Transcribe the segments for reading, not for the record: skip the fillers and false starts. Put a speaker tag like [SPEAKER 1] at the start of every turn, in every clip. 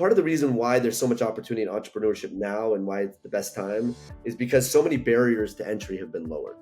[SPEAKER 1] part of the reason why there's so much opportunity in entrepreneurship now and why it's the best time is because so many barriers to entry have been lowered.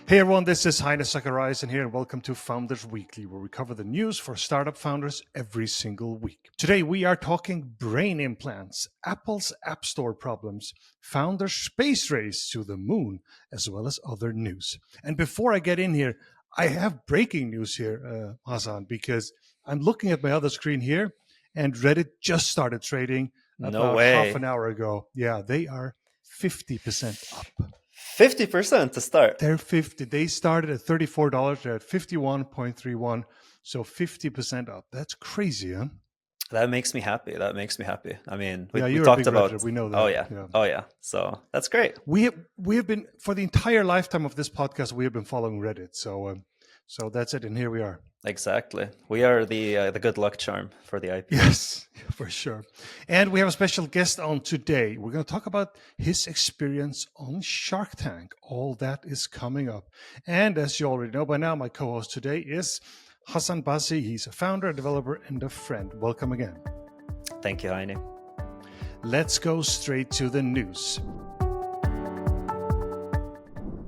[SPEAKER 2] Hey everyone, this is Heine Zacharias here, and welcome to Founders Weekly, where we cover the news for startup founders every single week. Today we are talking brain implants, Apple's App Store problems, founder space race to the moon, as well as other news. And before I get in here, I have breaking news here, Hassan, because I'm looking at my other screen here, and Reddit just started trading about half an hour ago. Yeah, they are 50% up.
[SPEAKER 3] 50% to start.
[SPEAKER 2] They're 50. They started at $34. They're at 51.31. So 50% up. That's crazy, huh?
[SPEAKER 3] That makes me happy. I mean, we
[SPEAKER 2] you're
[SPEAKER 3] talked
[SPEAKER 2] a big
[SPEAKER 3] about.
[SPEAKER 2] Redditor. We know that.
[SPEAKER 3] Oh yeah. So that's great.
[SPEAKER 2] We have been, for the entire lifetime of this podcast, we have been following Reddit. So that's it, and here we are.
[SPEAKER 3] Exactly. We are the good luck charm for the IPOs.
[SPEAKER 2] Yes, for sure. And we have a special guest on today. We're going to talk about his experience on Shark Tank. All that is coming up. And as you already know by now, my co-host today is Hassan Bassi. He's a founder, a developer, and a friend. Welcome again.
[SPEAKER 3] Thank you, Heine.
[SPEAKER 2] Let's go straight to the news.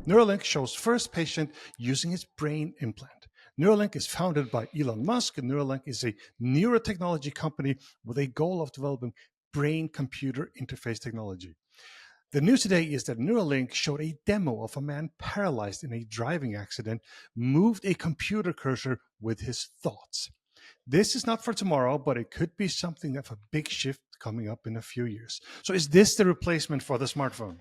[SPEAKER 2] Neuralink shows first patient using its brain implant. Neuralink is founded by Elon Musk, and Neuralink is a neurotechnology company with a goal of developing brain-computer interface technology. The news today is that Neuralink showed a demo of a man paralyzed in a driving accident, moved a computer cursor with his thoughts. This is not for tomorrow, but it could be something of a big shift coming up in a few years. So is this the replacement for the smartphone?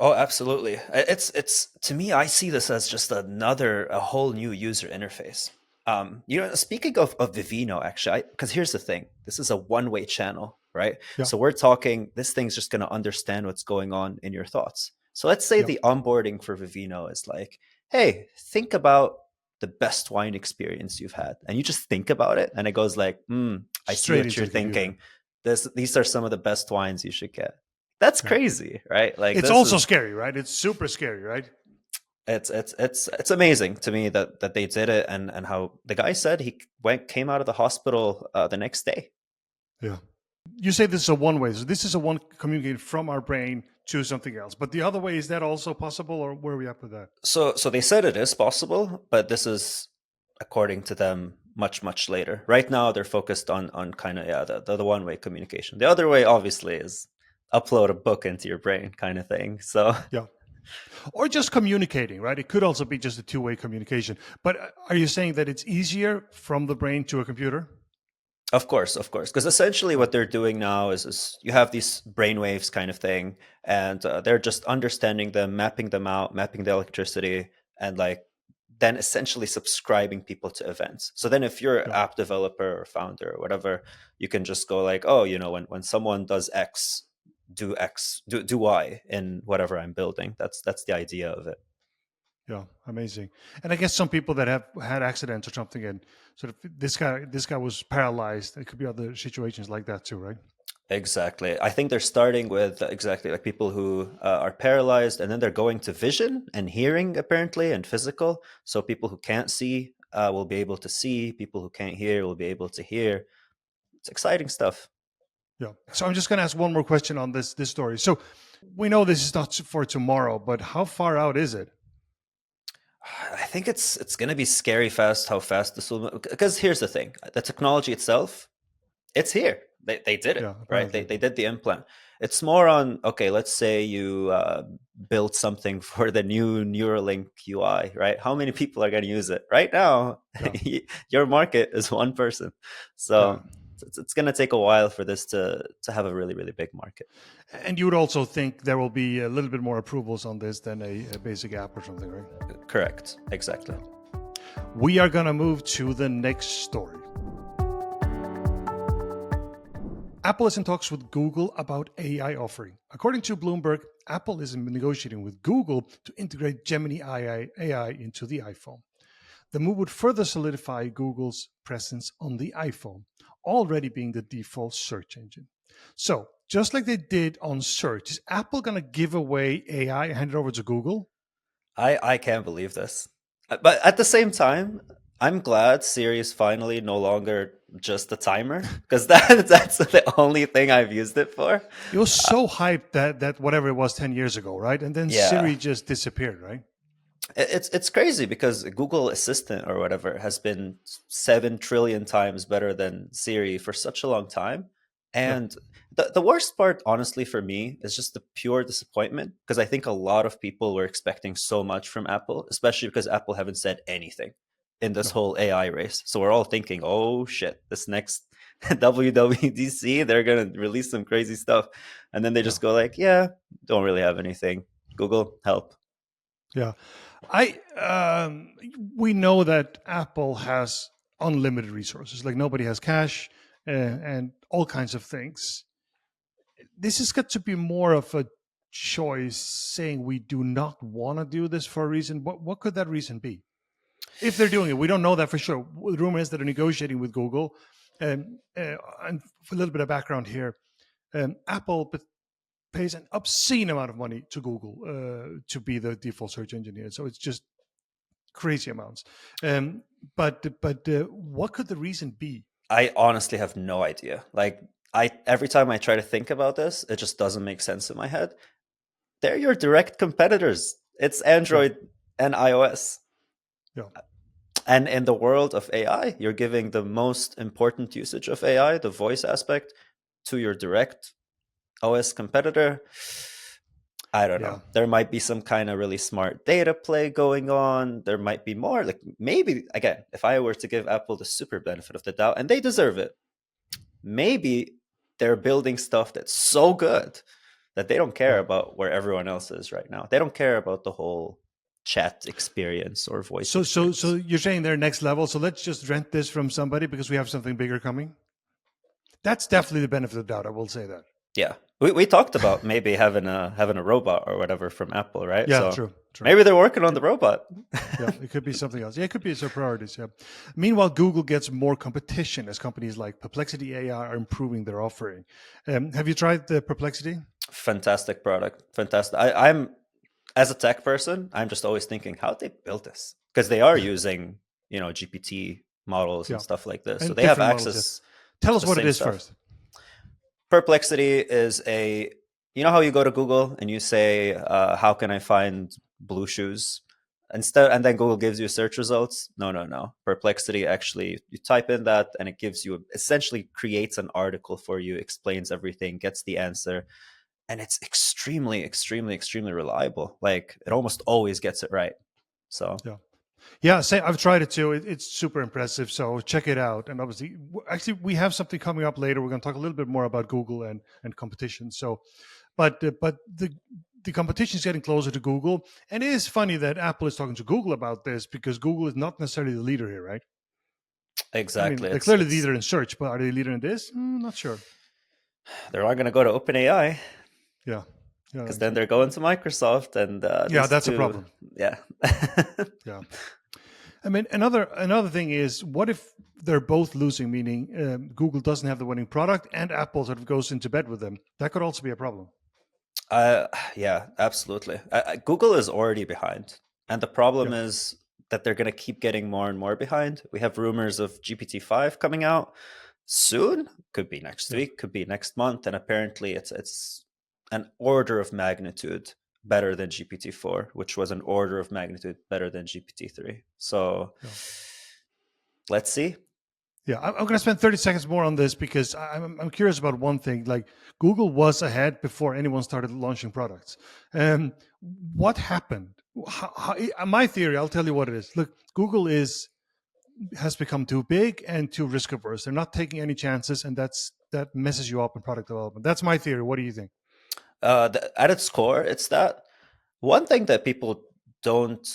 [SPEAKER 3] Oh, absolutely. It's to me, I see this as just a whole new user interface. Speaking of Vivino, actually, because here's the thing, this is a one-way channel, right?
[SPEAKER 2] Yeah.
[SPEAKER 3] So we're talking, this thing's just going to understand what's going on in your thoughts. So let's say the onboarding for Vivino is like, hey, think about the best wine experience you've had. And you just think about it, and it goes like, I see what you're thinking. These are some of the best wines you should get. That's crazy, right? Like,
[SPEAKER 2] it's also scary, right? It's super scary, right?
[SPEAKER 3] It's amazing to me that they did it, and how the guy said he came out of the hospital the next day.
[SPEAKER 2] Yeah. You say this is a one way. So this is a one communicating from our brain to something else. But the other way, is that also possible, or where are we at with that?
[SPEAKER 3] So they said it is possible, but this is, according to them, much later. Right now, they're focused on kind of the one way communication. The other way, obviously, is upload a book into your brain kind of thing. So
[SPEAKER 2] yeah, or just communicating, right? It could also be just a two-way communication. But are you saying that it's easier from the brain to a computer?
[SPEAKER 3] Of course, because essentially what they're doing now is you have these brainwaves kind of thing, and they're just understanding them, mapping them out, mapping the electricity, and like then essentially subscribing people to events. So then if you're an app developer or founder or whatever, you can just go like, oh, when someone does X, do Y in whatever I'm building. That's the idea of it.
[SPEAKER 2] Yeah, amazing. And I guess some people that have had accidents or something, and sort of this guy was paralyzed. It could be other situations like that too, right?
[SPEAKER 3] Exactly. I think they're starting with exactly like people who are paralyzed, and then they're going to vision and hearing, apparently, and physical. So people who can't see will be able to see. People who can't hear will be able to hear. It's exciting stuff.
[SPEAKER 2] Yeah. So I'm just going to ask one more question on this story. So we know this is not for tomorrow, but how far out is it?
[SPEAKER 3] I think it's going to be scary fast how fast this will move. Because here's the thing. The technology itself, it's here. They did it, right? They did the implant. It's more on, okay, let's say you built something for the new Neuralink UI, right? How many people are going to use it? Right now, your market is one person. So it's going to take a while for this to have a really, really big market.
[SPEAKER 2] And you would also think there will be a little bit more approvals on this than a basic app or something, right?
[SPEAKER 3] Correct. Exactly.
[SPEAKER 2] We are going to move to the next story. Apple is in talks with Google about AI offering. According to Bloomberg, Apple is negotiating with Google to integrate Gemini AI into the iPhone. The move would further solidify Google's presence on the iPhone, already being the default search engine. So, just like they did on search, is Apple going to give away AI and hand it over to Google?
[SPEAKER 3] I can't believe this. But at the same time, I'm glad Siri is finally no longer just a timer, because that's the only thing I've used it for.
[SPEAKER 2] It was so hyped that whatever it was 10 years ago, right? And then Siri just disappeared, right?
[SPEAKER 3] It's crazy because Google Assistant or whatever has been 7 trillion times better than Siri for such a long time. And the worst part, honestly, for me is just the pure disappointment, because I think a lot of people were expecting so much from Apple, especially because Apple haven't said anything in this whole AI race. So we're all thinking, oh shit, this next WWDC, they're going to release some crazy stuff. And then they just go like, yeah, don't really have anything. Google, help.
[SPEAKER 2] Yeah. We know that Apple has unlimited resources, like nobody has cash and all kinds of things. This has got to be more of a choice, saying we do not want to do this for a reason. What could that reason be? If they're doing it, we don't know that for sure. The rumor is that they're negotiating with Google. And for a little bit of background here, Apple pays an obscene amount of money to Google to be the default search engine. So it's just crazy amounts. But what could the reason be?
[SPEAKER 3] I honestly have no idea. Like, every time I try to think about this, it just doesn't make sense in my head. They're your direct competitors. It's Android and iOS.
[SPEAKER 2] Yeah.
[SPEAKER 3] And in the world of AI, you're giving the most important usage of AI, the voice aspect, to your direct OS competitor. I don't know. There might be some kind of really smart data play going on. There might be more. Like, maybe, again, if I were to give Apple the super benefit of the doubt, and they deserve it, maybe they're building stuff that's so good that they don't care about where everyone else is right now. They don't care about the whole chat experience or voice experience.
[SPEAKER 2] So you're saying they're next level. So let's just rent this from somebody because we have something bigger coming. That's definitely the benefit of the doubt. I will say that.
[SPEAKER 3] Yeah, we talked about maybe having a robot or whatever from Apple, right?
[SPEAKER 2] Yeah,
[SPEAKER 3] so
[SPEAKER 2] true.
[SPEAKER 3] Maybe they're working on the robot.
[SPEAKER 2] Yeah, it could be something else. Yeah, it could be their priorities. Yeah. Meanwhile, Google gets more competition as companies like Perplexity AI are improving their offering. Have you tried the Perplexity?
[SPEAKER 3] Fantastic product. Fantastic. I'm, as a tech person, I'm just always thinking, how'd they build this? Because they are using, GPT models and stuff like this.
[SPEAKER 2] And
[SPEAKER 3] so they have access.
[SPEAKER 2] Models, Tell us what it is
[SPEAKER 3] stuff.
[SPEAKER 2] first.
[SPEAKER 3] Perplexity is how you go to Google and you say, how can I find blue shoes? And then Google gives you search results. No. Perplexity, actually, you type in that and it gives you, essentially creates an article for you, explains everything, gets the answer. And it's extremely, extremely, extremely reliable. Like, it almost always gets it right. So
[SPEAKER 2] yeah, I've tried it too. It's super impressive. So check it out. And obviously, actually, we have something coming up later. We're going to talk a little bit more about Google and competition. So, but the competition is getting closer to Google, and it is funny that Apple is talking to Google about this because Google is not necessarily the leader here, right?
[SPEAKER 3] Exactly.
[SPEAKER 2] I mean, they're clearly the leader in search, but are they the leader in this? Not sure.
[SPEAKER 3] They're not going to go to OpenAI.
[SPEAKER 2] Yeah.
[SPEAKER 3] Because then they're going to Microsoft, and
[SPEAKER 2] that's a problem.
[SPEAKER 3] Yeah.
[SPEAKER 2] Yeah. I mean, another thing is, what if they're both losing, meaning Google doesn't have the winning product and Apple sort of goes into bed with them? That could also be a problem.
[SPEAKER 3] Yeah, absolutely. Google is already behind. And the problem is that they're going to keep getting more and more behind. We have rumors of GPT-5 coming out soon. Could be next week, could be next month. And apparently it's an order of magnitude better than GPT-4, which was an order of magnitude better than GPT-3. So let's see.
[SPEAKER 2] Yeah, I'm going to spend 30 seconds more on this because I'm curious about one thing. Like, Google was ahead before anyone started launching products. What happened? My theory, I'll tell you what it is. Look, Google has become too big and too risk averse. They're not taking any chances, and that messes you up in product development. That's my theory. What do you think?
[SPEAKER 3] At its core, it's that one thing that people don't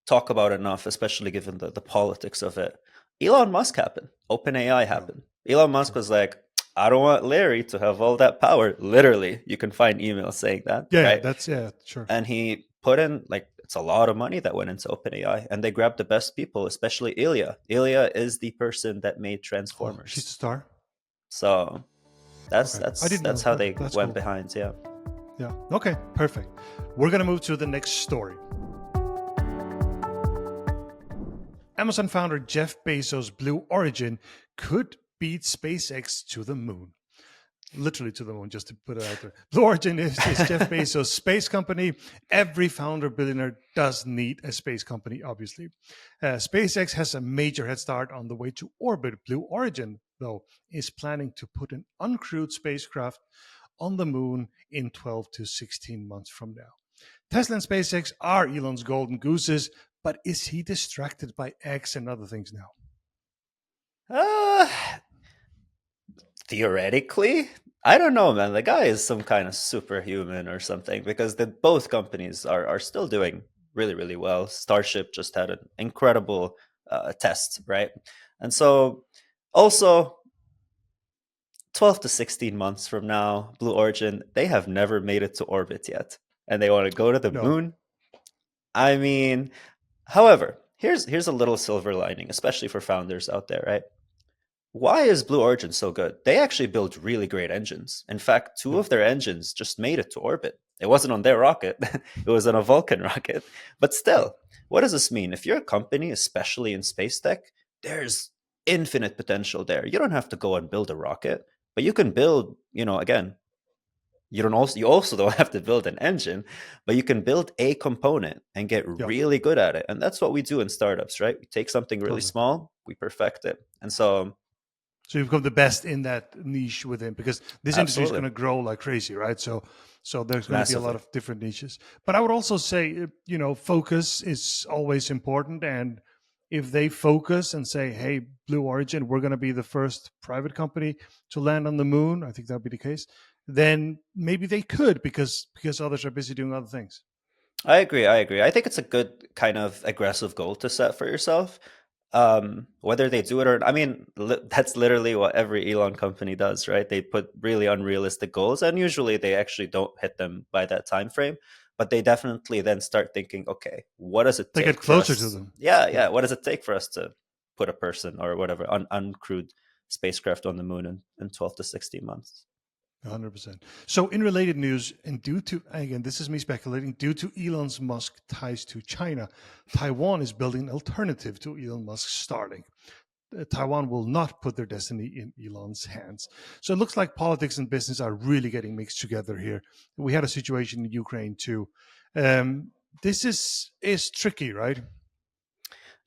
[SPEAKER 3] talk about enough, especially given the politics of it. Elon Musk happened. OpenAI happened. Elon Musk was like, I don't want Larry to have all that power. Literally, you can find emails saying that.
[SPEAKER 2] Yeah,
[SPEAKER 3] right?
[SPEAKER 2] Sure.
[SPEAKER 3] And he put in, it's a lot of money that went into OpenAI, and they grabbed the best people, especially Ilya. Ilya is the person that made Transformers.
[SPEAKER 2] She's the star.
[SPEAKER 3] So that's how they went behind. Yeah.
[SPEAKER 2] Yeah. Okay, perfect. We're going to move to the next story. Amazon founder Jeff Bezos' Blue Origin could beat SpaceX to the moon. Literally to the moon, just to put it out there. Blue Origin is Jeff Bezos' space company. Every founder billionaire does need a space company, obviously. SpaceX has a major head start on the way to orbit. Blue Origin, though, is planning to put an uncrewed spacecraft on the moon in 12 to 16 months from now. Tesla and SpaceX are Elon's golden gooses, but is he distracted by X and other things now?
[SPEAKER 3] Theoretically, I don't know, man. The guy is some kind of superhuman or something, because both companies are still doing really, really well. Starship just had an incredible test, right? And so also 12 to 16 months from now, Blue Origin, they have never made it to orbit yet, and they want to go to the moon. I mean, however, here's a little silver lining, especially for founders out there, right? Why is Blue Origin so good? They actually build really great engines. In fact, two of their engines just made it to orbit. It wasn't on their rocket. It was on a Vulcan rocket. But still, what does this mean? If you're a company, especially in space tech, there's infinite potential there. You don't have to go and build a rocket, but you can build, again, you also don't have to build an engine, but you can build a component and get really good at it. And that's what we do in startups, right? We take something really small, we perfect it. And so
[SPEAKER 2] you become the best in that niche within, because this industry is going to grow like crazy, right? So there's going to be a lot of different niches. But I would also say, focus is always important. And if they focus and say, hey, Blue Origin, we're going to be the first private company to land on the moon, I think that would be the case, then maybe they could, because others are busy doing other things.
[SPEAKER 3] I agree. I think it's a good kind of aggressive goal to set for yourself. Whether they do it or, I mean, that's literally what every Elon company does, right? They put really unrealistic goals, and usually they actually don't hit them by that time frame. But they definitely then start thinking, okay, what does it take?
[SPEAKER 2] They get closer to them.
[SPEAKER 3] Yeah. What does it take for us to put a person or whatever uncrewed spacecraft on the moon in 12 to 16 months?
[SPEAKER 2] 100%. So in related news, and due to, again, this is me speculating, due to Elon Musk ties to China, Taiwan is building an alternative to Elon Musk's Starlink. Taiwan will not put their destiny in Elon's hands. So it looks like politics and business are really getting mixed together here. We had a situation in Ukraine too. This is tricky, right?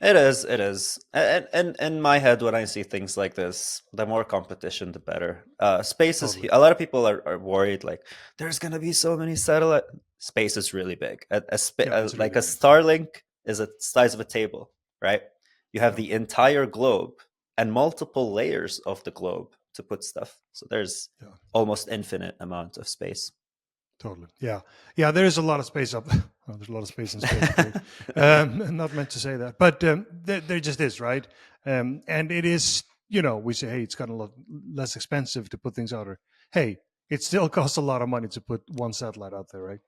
[SPEAKER 3] It is. And in my head, when I see things like this, the more competition, the better. Space is, a lot of people are worried, like, there's going to be so many satellite. Space is really big. A Starlink is the size of a table, right? You have the entire globe and multiple layers of the globe to put stuff. So there's almost infinite amount of space.
[SPEAKER 2] Totally. Yeah. There is a lot of space up. Well, there's a lot of space in space. Not meant to say that, but there just is, right? And it is, we say, hey, it's gotten a lot less expensive to put things out there. Hey, it still costs a lot of money to put one satellite out there, right?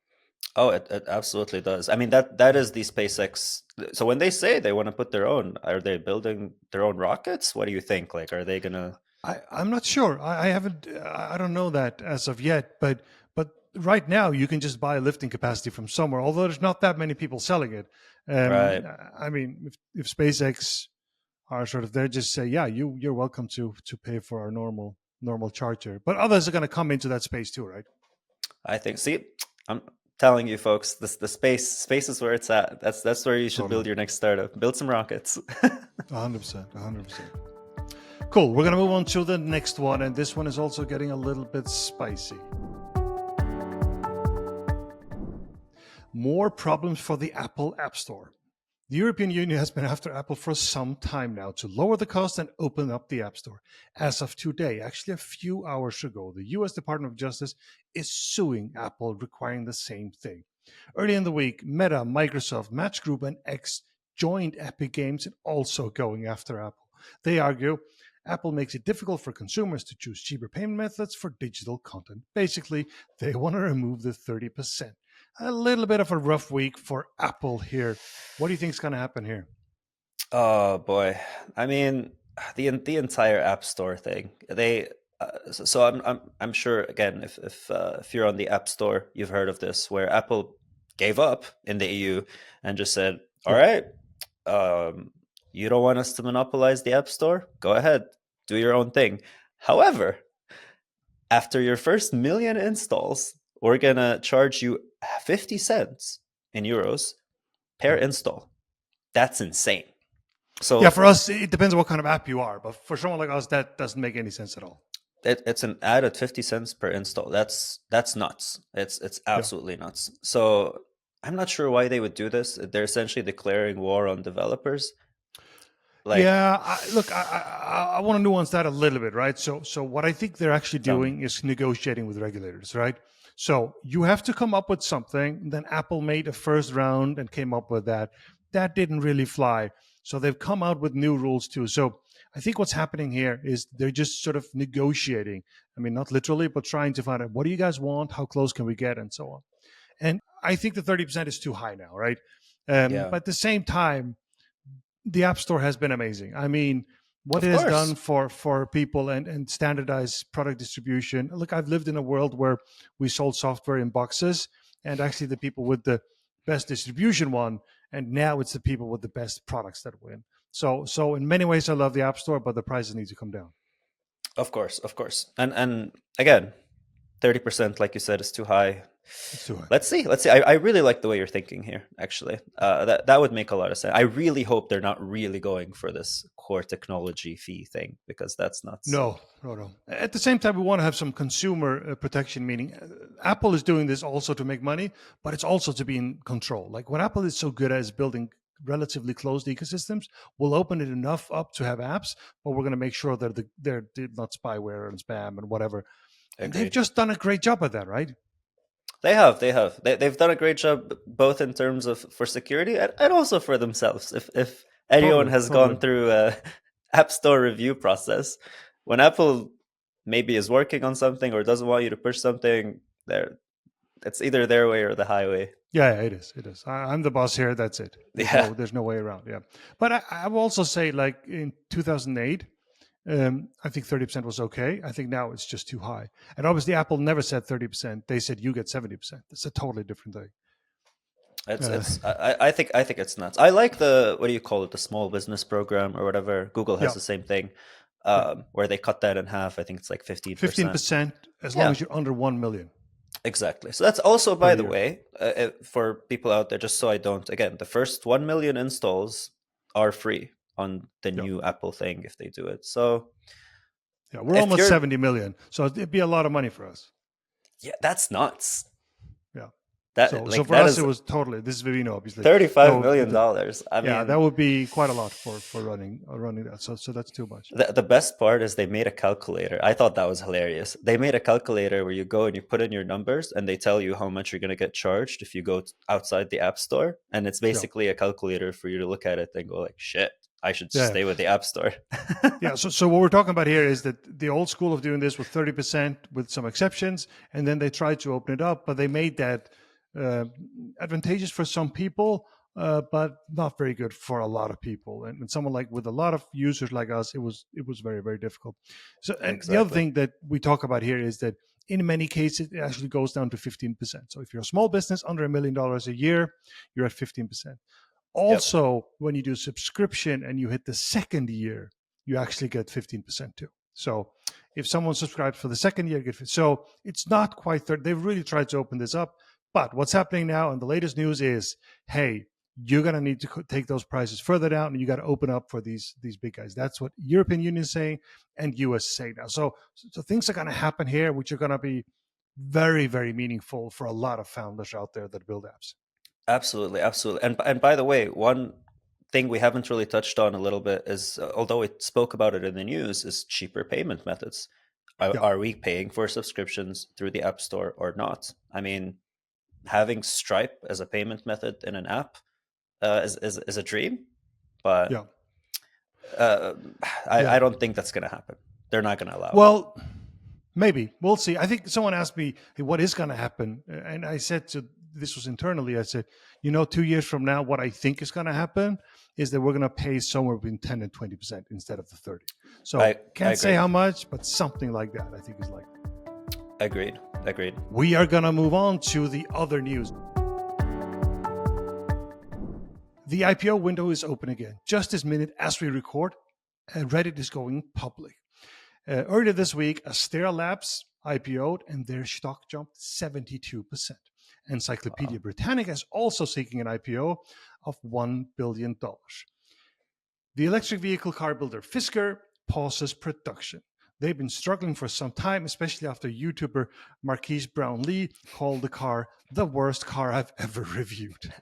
[SPEAKER 3] Oh, it absolutely does. I mean, that is the SpaceX. So when they say they want to put their own, are they building their own rockets? What do you think? Like, are they gonna?
[SPEAKER 2] I'm not sure. I haven't. I don't know that as of yet. But right now, you can just buy a lifting capacity from somewhere. Although there's not that many people selling it.
[SPEAKER 3] Right.
[SPEAKER 2] I mean, if SpaceX are sort of there, just say, yeah, you're welcome to pay for our normal charger. But others are going to come into that space too, right?
[SPEAKER 3] I think. See, I'm telling you, folks, the space is where it's at. That's where you should build your next startup. Build some rockets.
[SPEAKER 2] 100%. Cool. We're going to move on to the next one, and this one is also getting a little bit spicy. More problems for the Apple App Store. The European Union has been after Apple for some time now to lower the cost and open up the App Store. As of today, actually a few hours ago, the US Department of Justice is suing Apple, requiring the same thing. Early in the week, Meta, Microsoft, Match Group, and X joined Epic Games in also going after Apple. They argue Apple makes it difficult for consumers to choose cheaper payment methods for digital content. Basically, they want to remove the 30%. A little bit of a rough week for Apple here. What do you think is going to happen here?
[SPEAKER 3] Oh boy, I mean, the entire App Store thing. So I'm sure, again, if you're on the App Store, you've heard of this, where Apple gave up in the EU and just said, all right, You don't want us to monopolize the App Store? Go ahead, do your own thing. However, after your first million installs, we're going to charge you 50 cents in euros per install. That's insane. So
[SPEAKER 2] yeah, for us, it depends on what kind of app you are. But for someone like us, that doesn't make any sense at all.
[SPEAKER 3] It's an added 50 cents per install. That's nuts. It's absolutely nuts. So I'm not sure why they would do this. They're essentially declaring war on developers.
[SPEAKER 2] I want to nuance that a little bit, right? So what I think they're actually doing is negotiating with regulators, right? So you have to come up with something. Then Apple made a first round and came up with that. That didn't really fly. So they've come out with new rules too. So I think what's happening here is they're just sort of negotiating. I mean, not literally, but trying to find out, what do you guys want? How close can we get? And so on. And I think the 30% is too high now, right? But at the same time, the App Store has been amazing. I mean, what it has done for people and standardized product distribution. Look, I've lived in a world where we sold software in boxes, and actually the people with the best distribution won, and now it's the people with the best products that win. So in many ways, I love the App Store, but the prices need to come down.
[SPEAKER 3] Of course. And again, 30%, like you said, is too high.
[SPEAKER 2] It's too high.
[SPEAKER 3] Let's see. I really like the way you're thinking here, actually. That would make a lot of sense. I really hope they're not really going for this core technology fee thing, because that's nuts.
[SPEAKER 2] No. At the same time, we want to have some consumer protection, meaning Apple is doing this also to make money, but it's also to be in control. Like what Apple is so good at is building relatively closed ecosystems. We'll open it enough up to have apps, but we're going to make sure that they're not spyware and spam and whatever. And they've just done a great job at that, right?
[SPEAKER 3] They have. They've done a great job, both in terms of for security and also for themselves. If anyone has gone through a App Store review process, when Apple maybe is working on something or doesn't want you to push something, it's either their way or the highway.
[SPEAKER 2] Yeah, it is. I'm the boss here. That's it. There's no way around. Yeah. But I will also say, like in 2008, I think 30% was okay. I think now it's just too high. And obviously, Apple never said 30%. They said you get 70%. It's a totally different thing.
[SPEAKER 3] I think it's nuts. I like the, what do you call it, the small business program or whatever. Google has the same thing, where they cut that in half. I think it's like 15%.
[SPEAKER 2] 15% as long as you're under 1 million.
[SPEAKER 3] Exactly. So that's also, by the way, for people out there, just so I don't, again, the first 1 million installs are free on the new Apple thing if they do it. So
[SPEAKER 2] we're almost 70 million. So it'd be a lot of money for us.
[SPEAKER 3] Yeah, that's nuts.
[SPEAKER 2] Yeah.
[SPEAKER 3] So
[SPEAKER 2] for us, it was totally, this is Vivino, obviously.
[SPEAKER 3] $35 million. I mean,
[SPEAKER 2] that would be quite a lot for running that. So that's too much.
[SPEAKER 3] The best part is they made a calculator. I thought that was hilarious. They made a calculator where you go and you put in your numbers and they tell you how much you're going to get charged if you go outside the App Store. And it's basically a calculator for you to look at it and go like, shit, I should stay with the App Store.
[SPEAKER 2] So what we're talking about here is that the old school of doing this with 30% with some exceptions, and then they tried to open it up, but they made that advantageous for some people, but not very good for a lot of people. And someone like with a lot of users like us, it was very, very difficult. So the other thing that we talk about here is that in many cases, it actually goes down to 15%. So if you're a small business under $1 million a year, you're at 15%. Also, when you do subscription and you hit the second year, you actually get 15% too. So if someone subscribes for the second year, so it's not quite 30. They've really tried to open this up. But what's happening now, and the latest news is, hey, you're going to need to take those prices further down, and you got to open up for these big guys. That's what European Union is saying, and US is saying now. So things are going to happen here, which are going to be very, very meaningful for a lot of founders out there that build apps.
[SPEAKER 3] Absolutely. And by the way, one thing we haven't really touched on a little bit is, although we spoke about it in the news, is cheaper payment methods. Are we paying for subscriptions through the App Store or not? I mean, having Stripe as a payment method in an app is a dream, but I don't think that's going to happen. They're not going to allow it.
[SPEAKER 2] Well, maybe. We'll see. I think someone asked me, hey, what is going to happen? And I said this was internally, I said, 2 years from now, what I think is going to happen is that we're going to pay somewhere between 10 and 20% instead of the 30. So I can't say how much, but something like that, I think is likely.
[SPEAKER 3] Agreed.
[SPEAKER 2] We are going to move on to the other news. The IPO window is open again. Just this minute as we record, Reddit is going public. Earlier this week, Astera Labs IPO'd and their stock jumped 72%. Encyclopedia Britannica is also seeking an IPO of $1 billion. The electric vehicle car builder Fisker pauses production. They've been struggling for some time, especially after YouTuber Marquise Brownlee called the car the worst car I've ever reviewed.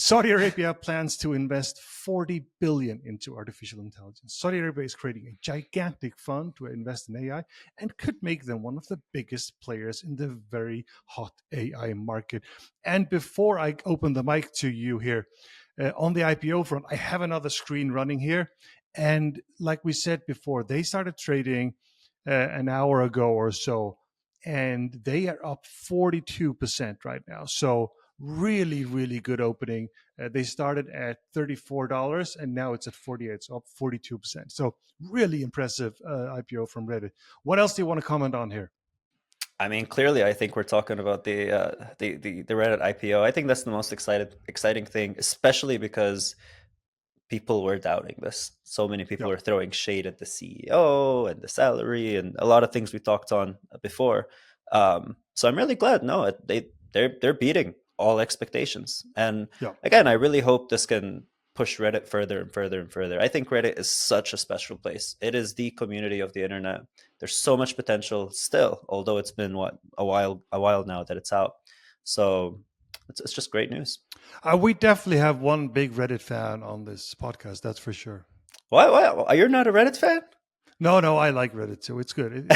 [SPEAKER 2] Saudi Arabia plans to invest $40 billion into artificial intelligence. Saudi Arabia is creating a gigantic fund to invest in AI and could make them one of the biggest players in the very hot AI market. And before I open the mic to you here, on the IPO front, I have another screen running here. And like we said before, they started trading an hour ago or so, and they are up 42% right now. So really, really good opening. They started at $34 and now it's at 48, so up 42%. So really impressive IPO from Reddit. What else do you want to comment on here?
[SPEAKER 3] I mean, clearly, I think we're talking about the Reddit IPO. I think that's the most exciting thing, especially because people were doubting this. So many people were throwing shade at the CEO and the salary and a lot of things we talked on before. So I'm really glad. No, they're beating all expectations. And again, I really hope this can push Reddit further and further and further. I think Reddit is such a special place. It is the community of the internet. There's so much potential still, although it's been a while now that it's out. So it's just great news.
[SPEAKER 2] We definitely have one big Reddit fan on this podcast. That's for sure.
[SPEAKER 3] Why? You're not a Reddit fan?
[SPEAKER 2] No, I like Reddit too. It's good.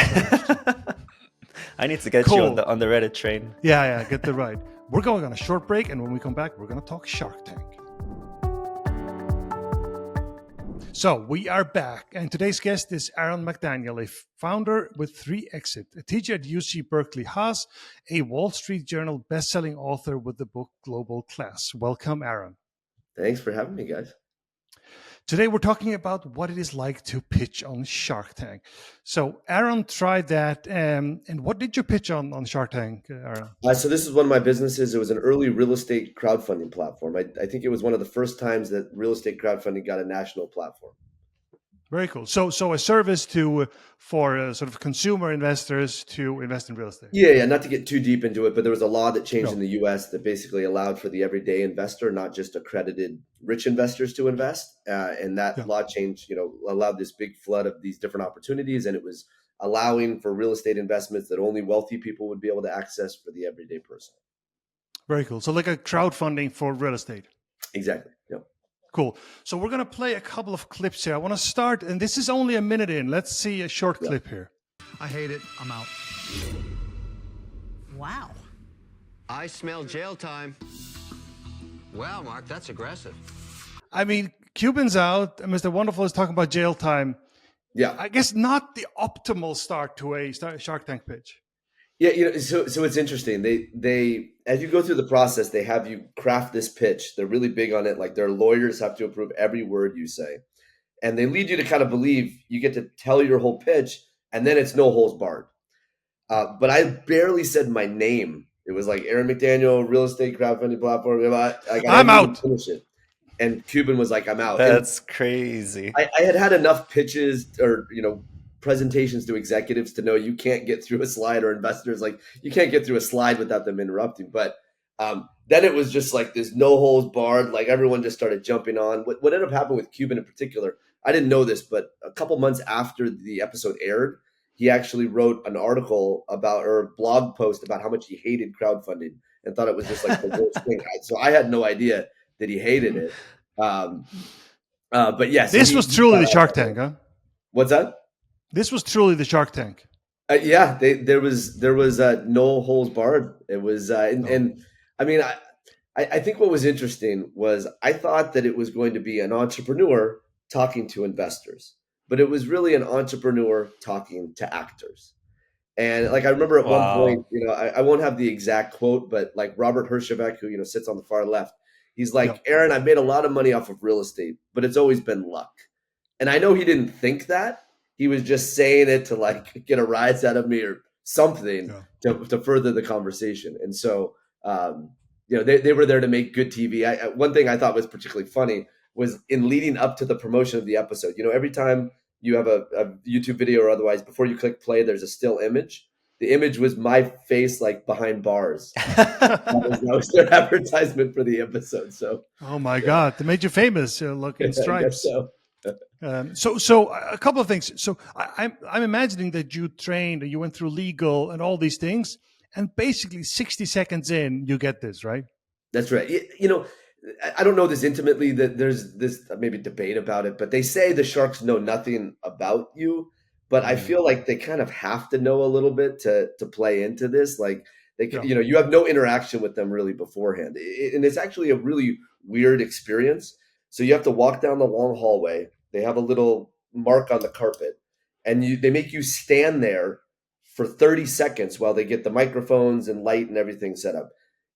[SPEAKER 3] I need to get you on the Reddit train.
[SPEAKER 2] Yeah, get the ride. We're going on a short break, and when we come back, we're going to talk Shark Tank. So we are back, and today's guest is Aaron McDaniel, a founder with 3Exit, a teacher at UC Berkeley Haas, a Wall Street Journal bestselling author with the book Global Class. Welcome, Aaron.
[SPEAKER 1] Thanks for having me, guys.
[SPEAKER 2] Today, we're talking about what it is like to pitch on Shark Tank. So Aaron tried that. And what did you pitch on Shark Tank, Aaron?
[SPEAKER 1] So this is one of my businesses. It was an early real estate crowdfunding platform. I think it was one of the first times that real estate crowdfunding got a national platform.
[SPEAKER 2] Very cool. So a service for sort of consumer investors to invest in real estate.
[SPEAKER 1] Yeah. Not to get too deep into it, but there was a law that changed in the U.S. that basically allowed for the everyday investor, not just accredited rich investors, to invest. And that law change, allowed this big flood of these different opportunities, and it was allowing for real estate investments that only wealthy people would be able to access for the everyday person.
[SPEAKER 2] Very cool. So like a crowdfunding for real estate.
[SPEAKER 1] Exactly. Yeah.
[SPEAKER 2] Cool. So we're going to play a couple of clips here. I want to start, and this is only a minute in. Let's see a short clip here.
[SPEAKER 4] I hate it. I'm out.
[SPEAKER 5] Wow.
[SPEAKER 6] I smell jail time. Wow, Mark, that's aggressive.
[SPEAKER 2] I mean, Cuban's out, and Mr. Wonderful is talking about jail time.
[SPEAKER 1] Yeah.
[SPEAKER 2] I guess not the optimal start to a Shark Tank pitch.
[SPEAKER 1] Yeah, so it's interesting. They as you go through the process, they have you craft this pitch. They're really big on it. Like, their lawyers have to approve every word you say, and they lead you to kind of believe you get to tell your whole pitch, and then it's no holds barred. But I barely said my name. It was like Aaron McDaniel, real estate crowdfunding platform.
[SPEAKER 2] I'm out.
[SPEAKER 1] Finish it. And Cuban was like, I'm out.
[SPEAKER 3] That's crazy.
[SPEAKER 1] I had enough pitches or presentations to executives to know you can't get through a slide, or investors, like, you can't get through a slide without them interrupting. But then it was just like this no holds barred, like everyone just started jumping on. What ended up happening with Cuban in particular, I didn't know this, but a couple months after the episode aired, he actually wrote an article about, or a blog post about, how much he hated crowdfunding and thought it was just like the worst thing. So I had no idea that he hated it. But yes,
[SPEAKER 2] this was truly the Shark Tank, huh?
[SPEAKER 1] What's that?
[SPEAKER 2] This was truly the Shark Tank.
[SPEAKER 1] Yeah, there was no holds barred. It was, and I mean, I think what was interesting was I thought that it was going to be an entrepreneur talking to investors, but it was really an entrepreneur talking to actors. And like, I remember at one point, I won't have the exact quote, but like Robert Herjavec, who sits on the far left, he's like, Aaron, I've made a lot of money off of real estate, but it's always been luck. And I know he didn't think that. He was just saying it to like get a rise out of me or something to further the conversation. And so, they were there to make good TV. One thing I thought was particularly funny was in leading up to the promotion of the episode. Every time you have a YouTube video or otherwise, before you click play, there's a still image. The image was my face like behind bars. that was their advertisement for the episode. So,
[SPEAKER 2] oh my God, they made you famous. Look in stripes.
[SPEAKER 1] So
[SPEAKER 2] a couple of things. So I'm imagining that you trained and you went through legal and all these things, and basically 60 seconds in, you get this, right?
[SPEAKER 1] That's right. I don't know this intimately, that there's this maybe debate about it, but they say the sharks know nothing about you. But I feel like they kind of have to know a little bit to play into this. Like you have no interaction with them really beforehand. And it's actually a really weird experience. So you have to walk down the long hallway. They have a little mark on the carpet, and they make you stand there for 30 seconds while they get the microphones and light and everything set up.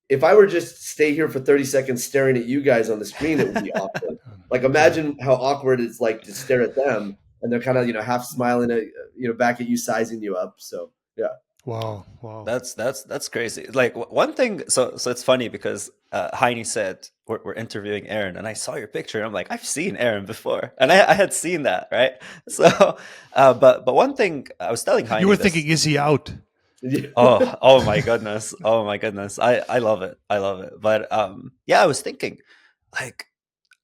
[SPEAKER 1] If I were just stay here for 30 seconds staring at you guys on the screen, it would be awkward. Like, imagine how awkward it's like to stare at them, and they're kind of, half smiling at, back at you, sizing you up. So, yeah.
[SPEAKER 2] Wow.
[SPEAKER 3] That's crazy. Like, one thing, so it's funny because Heine said we're interviewing Aaron, and I saw your picture, and I'm like, I've seen Aaron before, and I had seen that, right? So, but one thing I was telling Heine,
[SPEAKER 2] you were thinking, is he out?
[SPEAKER 3] oh my goodness, I love it, But I was thinking, like,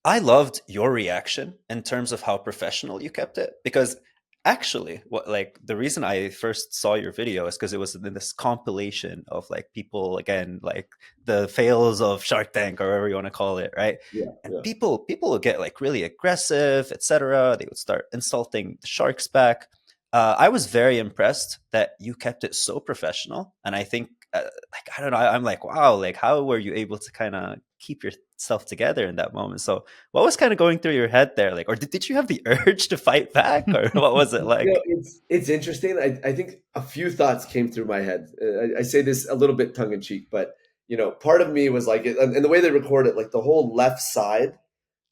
[SPEAKER 3] I loved your reaction in terms of how professional you kept it, because actually, the reason I first saw your video is because it was in this compilation of like people, again, like the fails of Shark Tank or whatever you want to call it, right? And people would get like really aggressive, etc. They would start insulting the sharks back. I was very impressed that you kept it so professional, and I think, I don't know, I'm like, wow, like how were you able to kind of keep yourself together in that moment? So, what was kind of going through your head there, like, or did you have the urge to fight back, or what was it like?
[SPEAKER 1] It's interesting. I think a few thoughts came through my head. I say this a little bit tongue in cheek, but part of me was like, and the way they record it, like the whole left side,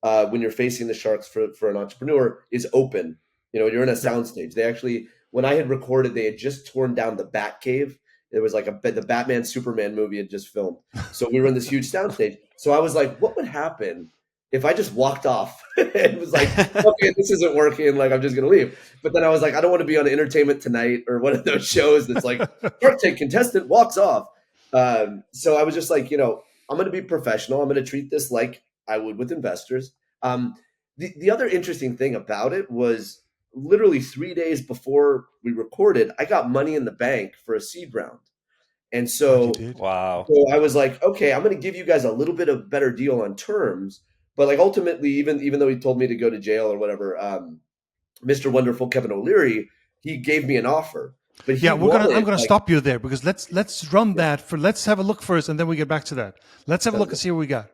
[SPEAKER 1] when you're facing the sharks for an entrepreneur, is open. You're in a soundstage. They actually, when I had recorded, they had just torn down the Bat Cave. It was like the Batman Superman movie had just filmed. So we were in this huge soundstage. So I was like, what would happen if I just walked off and was like, okay, this isn't working, like I'm just going to leave. But then I was like, I don't want to be on Entertainment Tonight or one of those shows that's like, Shark Tank contestant walks off. So I was just like, I'm going to be professional. I'm going to treat this like I would with investors. The other interesting thing about it was, literally 3 days before we recorded, I got money in the bank for a seed round. And so,
[SPEAKER 3] wow.
[SPEAKER 1] So I was like, okay, I'm going to give you guys a little bit of better deal on terms. But like ultimately, even though he told me to go to jail or whatever, Mr. Wonderful Kevin O'Leary, he gave me an offer. But
[SPEAKER 2] I'm going to stop you there, because let's run that let's have a look first, and then we get back to that. Let's have a look and see what we got.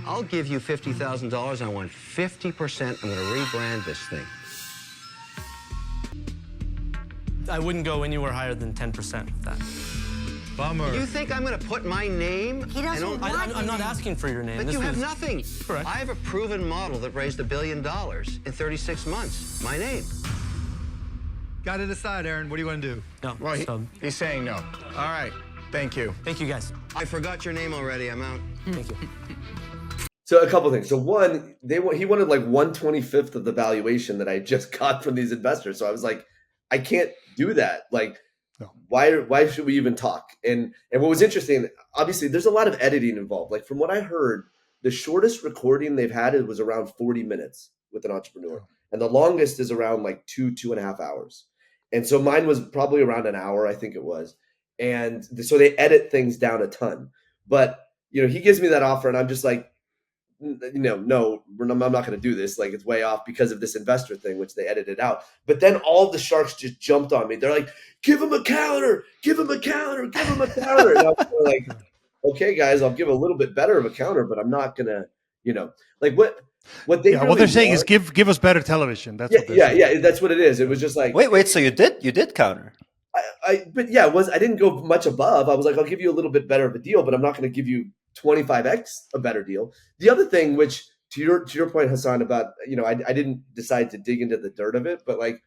[SPEAKER 6] I'll give you $50,000. I want 50%. I'm going to rebrand this thing.
[SPEAKER 5] I wouldn't go anywhere higher than 10% with that.
[SPEAKER 6] Bummer. You think I'm going to put my name?
[SPEAKER 5] He doesn't I'm not asking for your name.
[SPEAKER 6] But you have nothing.
[SPEAKER 5] Correct.
[SPEAKER 6] I have a proven model that raised $1 billion in 36 months. My name.
[SPEAKER 4] Got to decide, Aaron. What do you want to do?
[SPEAKER 5] No.
[SPEAKER 7] Well, he's saying no. All right. Thank you.
[SPEAKER 5] Thank you, guys.
[SPEAKER 6] I forgot your name already. I'm out.
[SPEAKER 5] Thank you.
[SPEAKER 1] So a couple things. So one, he wanted like 1/25th of the valuation that I just got from these investors. So I was like, I can't do that. Like, no. Why should we even talk? And what was interesting, obviously, there's a lot of editing involved. Like, from what I heard, the shortest recording they've had was around 40 minutes with an entrepreneur, and the longest is around like 2.5 hours. And so mine was probably around an hour, I think it was. And so they edit things down a ton. But he gives me that offer, and I'm just like, no, I'm not going to do this. Like, it's way off because of this investor thing, which they edited out. But then all the sharks just jumped on me. They're like, give him a counter, give him a counter, give him a counter. And I was like, okay, guys, I'll give a little bit better of a counter, but I'm not going to, like what they really
[SPEAKER 2] what they're saying is give us better television. That's
[SPEAKER 1] that's what it is. It was just like,
[SPEAKER 3] wait, so you did counter.
[SPEAKER 1] But yeah, I didn't go much above. I was like, I'll give you a little bit better of a deal, but I'm not going to give you 25x a better deal. The other thing, which to your point, Hassan, about, I didn't decide to dig into the dirt of it, but like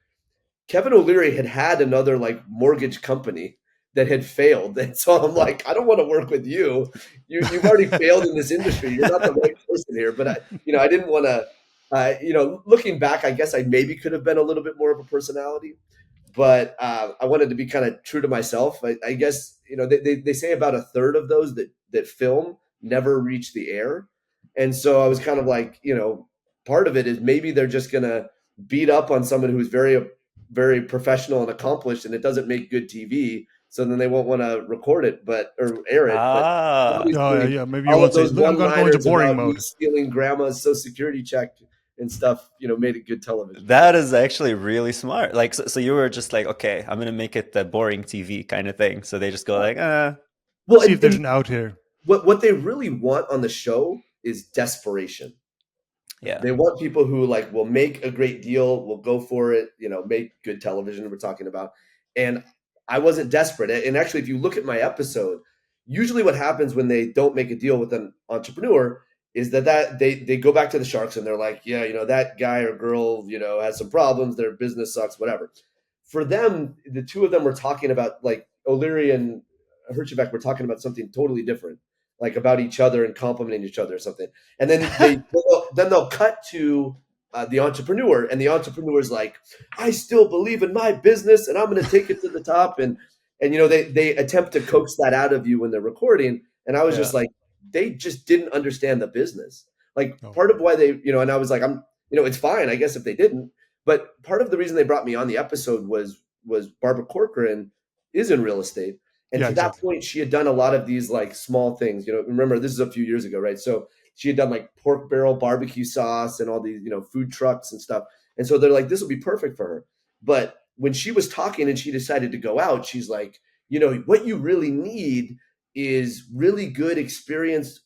[SPEAKER 1] Kevin O'Leary had another like mortgage company that had failed. And so I'm like, I don't want to work with you. You've already failed in this industry. You're not the right person here. But I didn't want to, looking back, I guess I maybe could have been a little bit more of a personality, but I wanted to be kind of true to myself. I guess, they say about a third of those that film never reach the air. And so I was kind of like, part of it is maybe they're just going to beat up on someone who's very, very professional and accomplished, and it doesn't make good TV. So then they won't want to record it, or air it. But
[SPEAKER 2] maybe you
[SPEAKER 1] all
[SPEAKER 2] won't
[SPEAKER 1] of those
[SPEAKER 2] say, I'm going to go into boring mode.
[SPEAKER 1] Stealing grandma's Social Security check and stuff, made it good television.
[SPEAKER 3] That is actually really smart. Like, so you were just like, okay, I'm going to make it the boring TV kind of thing. So they just go like,
[SPEAKER 2] Well, see if there's an out here.
[SPEAKER 1] What they really want on the show is desperation.
[SPEAKER 3] Yeah.
[SPEAKER 1] They want people who will make a great deal, will go for it, make good television we're talking about. And I wasn't desperate. And actually, if you look at my episode, usually what happens when they don't make a deal with an entrepreneur is that they go back to the sharks and they're like, yeah, that guy or girl, has some problems. Their business sucks, whatever. For them, the two of them were talking about, O'Leary and Herchevek were talking about something totally different, like about each other and complimenting each other or something. And then they'll cut to the entrepreneur, and the entrepreneur's like, I still believe in my business and I'm going to take it to the top. And they attempt to coax that out of you when they're recording. And I was just like, they just didn't understand the business. Part of why they, and I was like, it's fine, I guess, if they didn't. But part of the reason they brought me on the episode was Barbara Corcoran is in real estate. And to that point, she had done a lot of these small things. Remember, this is a few years ago, right? So she had done pork barrel barbecue sauce and all these, food trucks and stuff. And so they're like, this will be perfect for her. But when she was talking and she decided to go out, she's like, what you really need is really good, experienced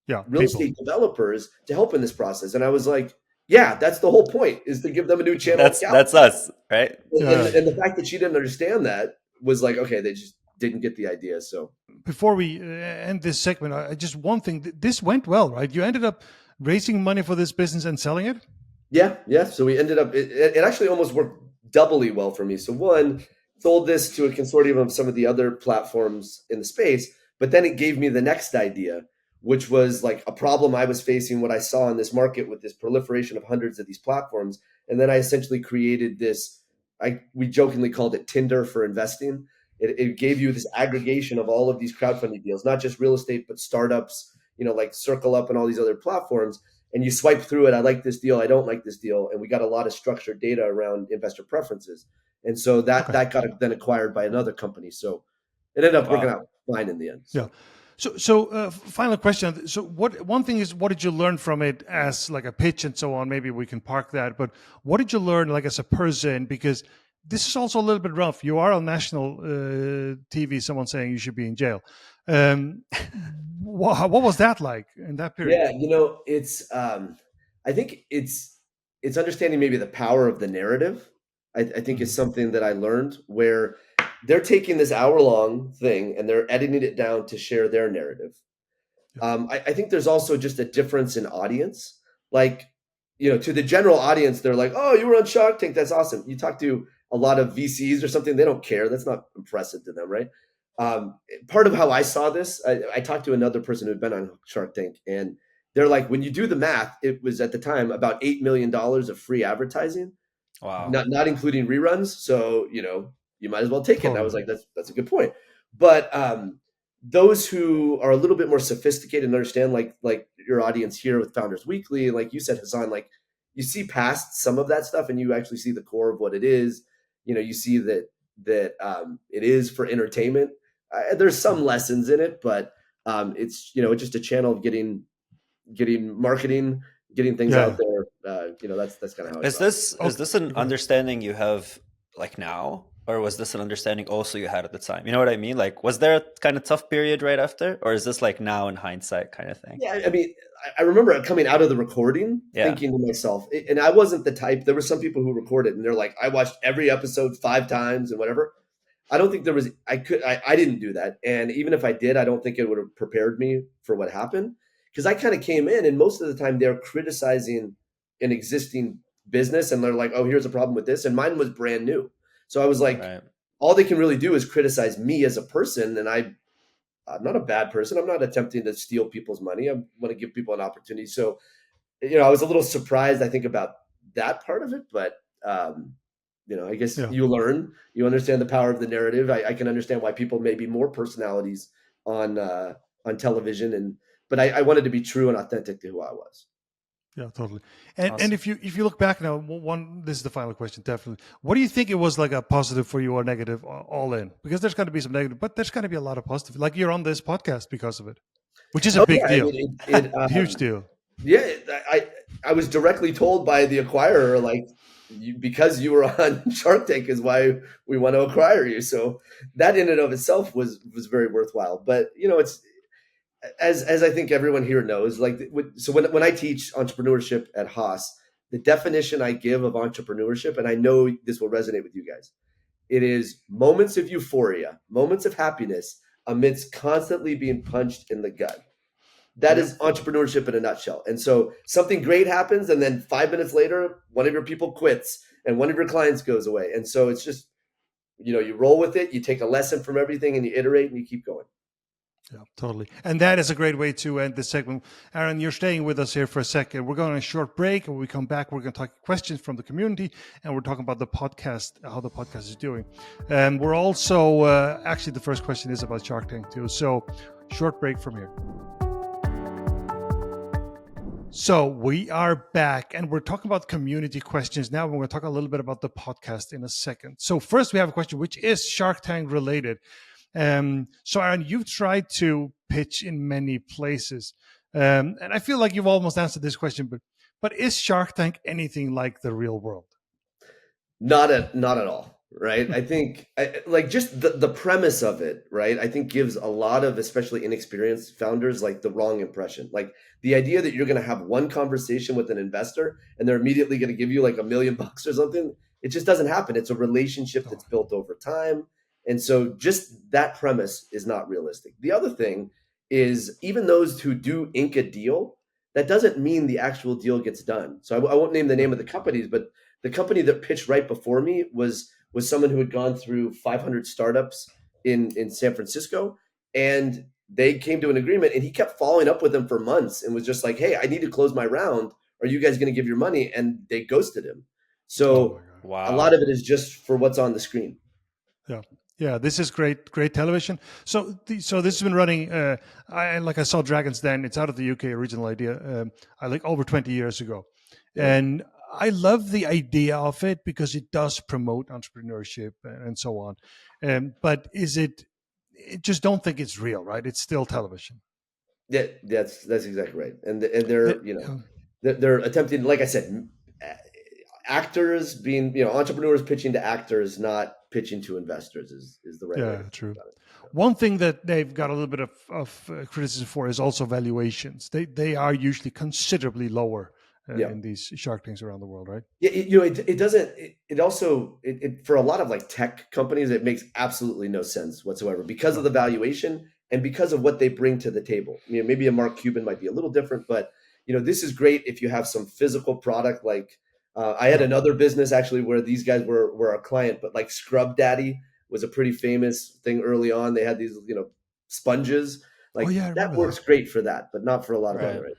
[SPEAKER 1] real estate developers to help in this process. And I was like, yeah, that's the whole point, is to give them a new channel.
[SPEAKER 3] That's us, right?
[SPEAKER 1] And the fact that she didn't understand that was like, okay, they just didn't get the idea. So
[SPEAKER 2] before we end this segment, one thing, this went well, right? You ended up raising money for this business and selling it.
[SPEAKER 1] Yeah. So we ended up, it actually almost worked doubly well for me. So one, sold this to a consortium of some of the other platforms in the space, but then it gave me the next idea, which was a problem I was facing, what I saw in this market with this proliferation of hundreds of these platforms. And then I essentially created this, we jokingly called it Tinder for investing. It gave you this aggregation of all of these crowdfunding deals, not just real estate, but startups, like Circle Up and all these other platforms. And you swipe through it. I like this deal. I don't like this deal. And we got a lot of structured data around investor preferences. And so that got then acquired by another company. So it ended up working out fine in the end.
[SPEAKER 2] So. Yeah. So final question. So one thing is, what did you learn from it as a pitch and so on? Maybe we can park that. But what did you learn as a person? Because this is also a little bit rough. You are on national TV, someone saying you should be in jail. What was that like in that period?
[SPEAKER 1] Yeah, it's, I think it's understanding maybe the power of the narrative. I think is something that I learned, where they're taking this hour-long thing and they're editing it down to share their narrative. I think there's also just a difference in audience. To the general audience, they're like, oh, you were on Shark Tank. That's awesome. You talk to a lot of VCs or something, they don't care. That's not impressive to them, right? Part of how I saw this, I talked to another person who'd been on Shark Tank, and they're like, when you do the math, it was at the time about $8 million of free advertising.
[SPEAKER 3] Wow.
[SPEAKER 1] Not including reruns. So, you might as well take it. And I was like, that's a good point. But those who are a little bit more sophisticated and understand, like your audience here with Founders Weekly, like you said, Hassan, you see past some of that stuff and you actually see the core of what it is. You see that it is for entertainment. There's some lessons in it, but it's just a channel of getting marketing, getting things out there. That's kind of how it
[SPEAKER 3] is. Is this an understanding you have now, or was this an understanding also you had at the time? You know what I mean? Was there a kind of tough period right after, or is this now in hindsight kind of thing?
[SPEAKER 1] Yeah, I mean, I remember coming out of the recording thinking to myself, and I wasn't the type. There were some people who recorded and they're like, I watched every episode 5 times and whatever. I don't think there was. I didn't do that, and even if I did, I don't think it would have prepared me for what happened, because I kind of came in and most of the time they're criticizing an existing business and they're like, oh, here's a problem with this, and mine was brand new. So I was like, all they can really do is criticize me as a person. And I'm not a bad person. I'm not attempting to steal people's money. I want to give people an opportunity. So, I was a little surprised, I think, about that part of it, but I guess you understand the power of the narrative. I can understand why people may be more personalities on television, but I wanted to be true and authentic to who I was.
[SPEAKER 2] Yeah, totally. And
[SPEAKER 3] Awesome.
[SPEAKER 2] and if you look back now, this is the final question, definitely. What do you think it was like a positive for you or negative all in? Because there's going to be some negative, but there's going to be a lot of positive. Like you're on this podcast because of it, which is a big deal, huge deal.
[SPEAKER 1] Yeah, I was directly told by the acquirer, like, because you were on Shark Tank is why we want to acquire you. So that in and of itself was very worthwhile. But it's as I think everyone here knows, like, so when I teach entrepreneurship at Haas, the definition I give of entrepreneurship, and I know this will resonate with you guys, it is moments of euphoria, moments of happiness amidst constantly being punched in the gut. That is entrepreneurship in a nutshell. And so something great happens, and then 5 minutes later, one of your people quits and one of your clients goes away. And so it's just, you roll with it, you take a lesson from everything and you iterate and you keep going.
[SPEAKER 2] Yeah, totally. And that is a great way to end this segment. Aaron, you're staying with us here for a second. We're going on a short break. And when we come back, we're going to talk questions from the community, and we're talking about the podcast, how the podcast is doing. And we're also, actually, the first question is about Shark Tank too. So short break from here. So we are back, and we're talking about community questions now. We're going to talk a little bit about the podcast in a second. So first we have a question which is Shark Tank related. So Aaron, you've tried to pitch in many places, and I feel like you've almost answered this question, but is Shark Tank anything like the real world?
[SPEAKER 1] Not at all, right? I think like just the premise of it, right? I think gives a lot of especially inexperienced founders like the wrong impression. Like the idea that you're going to have one conversation with an investor and they're immediately going to give you like $1 million or something. It just doesn't happen. It's a relationship that's built over time. And so just that premise is not realistic. The other thing is even those who do ink a deal, that doesn't mean the actual deal gets done. So I won't name the name of the companies, but the company that pitched right before me was someone who had gone through 500 startups in San Francisco, and they came to an agreement, and he kept following up with them for months and was just like, hey, I need to close my round. Are you guys going to give your money? And they ghosted him. So
[SPEAKER 3] wow.
[SPEAKER 1] A lot of it is just for what's on the screen.
[SPEAKER 2] Yeah, this is great television. So this has been running. I saw Dragon's Den. It's out of the UK, original idea. I like over 20 years ago, and I love the idea of it because it does promote entrepreneurship and so on. But just don't think it's real, right? It's still television.
[SPEAKER 1] Yeah, that's exactly right. And they're they're attempting, like I said, actors being entrepreneurs pitching to actors, not pitching to investors is the right way.
[SPEAKER 2] Yeah, true. One thing that they've got a little bit of criticism for is also valuations. They are usually considerably lower in these Shark Tanks around the world, right?
[SPEAKER 1] Yeah, it doesn't. It also for a lot of like tech companies, it makes absolutely no sense whatsoever because of the valuation and because of what they bring to the table. Maybe a Mark Cuban might be a little different, but this is great if you have some physical product. Like I had another business actually where these guys were a client, but like Scrub Daddy was a pretty famous thing early on. They had these sponges. Like that works great for that, but not for a lot of other.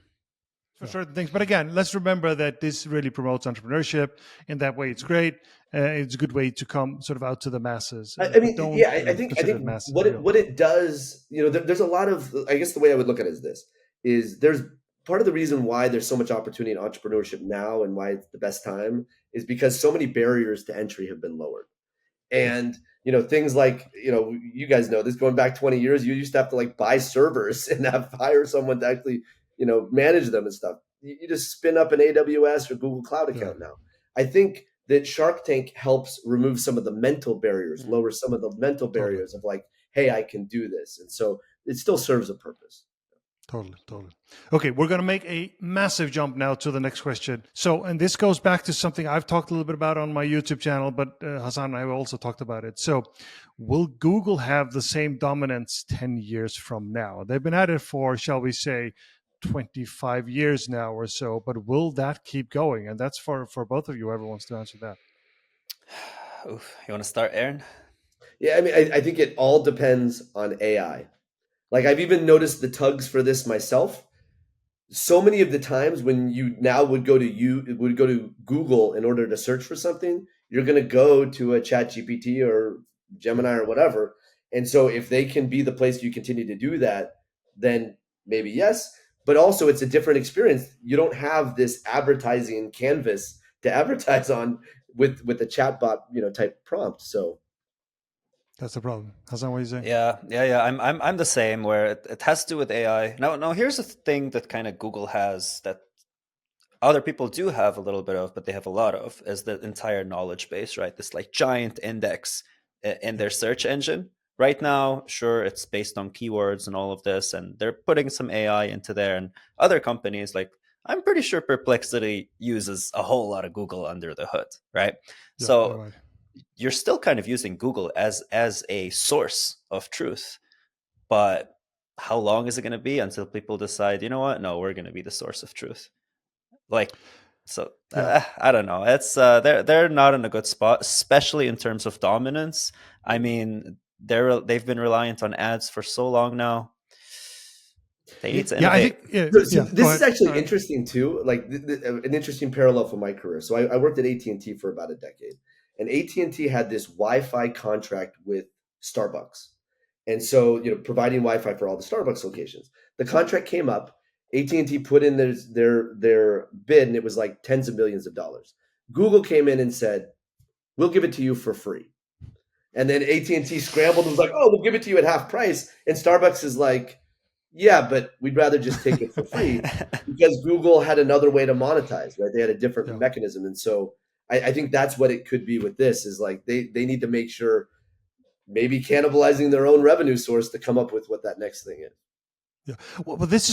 [SPEAKER 2] For certain things. But again, let's remember that this really promotes entrepreneurship. In that way, it's great. It's a good way to come sort of out to the masses.
[SPEAKER 1] I think what it does, there's a lot of, I guess the way I would look at it is there's part of the reason why there's so much opportunity in entrepreneurship now and why it's the best time is because so many barriers to entry have been lowered. And, things like, you guys know this, going back 20 years, you used to have to like buy servers and hire someone to actually manage them and stuff. You just spin up an AWS or Google Cloud account now. I think that Shark Tank helps remove some of the mental barriers, lower some of the mental barriers of like, hey, I can do this. And so it still serves a purpose.
[SPEAKER 2] Totally. Okay, we're going to make a massive jump now to the next question. So, and this goes back to something I've talked a little bit about on my YouTube channel, but Hassan and I have also talked about it. So, will Google have the same dominance 10 years from now? They've been at it for, shall we say, 25 years now or so, but will that keep going? And that's for both of you, whoever wants to answer that.
[SPEAKER 3] Oof. You want to start, Aaron?
[SPEAKER 1] Yeah, I mean, I think it all depends on AI. Like I've even noticed the tugs for this myself. So many of the times when you now would go to Google in order to search for something, you're going to go to a Chat GPT or Gemini or whatever. And so if they can be the place you continue to do that, then maybe yes. But also it's a different experience. You don't have this advertising canvas to advertise on with a chatbot, type prompt. So
[SPEAKER 2] that's the problem. That's not what you say.
[SPEAKER 3] Yeah. I'm the same, where it has to do with AI. Now here's the thing that kind of Google has that other people do have a little bit of, but they have a lot of, is the entire knowledge base, right? This like giant index in their search engine. Right now, sure, it's based on keywords and all of this, and they're putting some AI into there. And other companies, like I'm pretty sure Perplexity uses a whole lot of Google under the hood, right?
[SPEAKER 2] Yeah,
[SPEAKER 3] So
[SPEAKER 2] right.
[SPEAKER 3] You're still kind of using Google as a source of truth, but how long is it going to be until people decide, you know what? No, we're going to be the source of truth. Like, so I don't know. It's they're not in a good spot, especially in terms of dominance. I mean, they've been reliant on ads for so long now. They need to innovate.
[SPEAKER 2] I think
[SPEAKER 1] So this is actually interesting too. Like an interesting parallel for my career. So I worked at AT&T for about a decade, and AT&T had this Wi-Fi contract with Starbucks, and so providing Wi-Fi for all the Starbucks locations. The contract came up. AT&T put in their bid, and it was like tens of millions of dollars. Google came in and said, "We'll give it to you for free." And then AT&T scrambled and was like, "Oh, we'll give it to you at half price." And Starbucks is like, "Yeah, but we'd rather just take it for free," because Google had another way to monetize, right? They had a different mechanism. And so I think that's what it could be with this, is like they need to make sure, maybe cannibalizing their own revenue source, to come up with what that next thing is.
[SPEAKER 2] Yeah. Well, this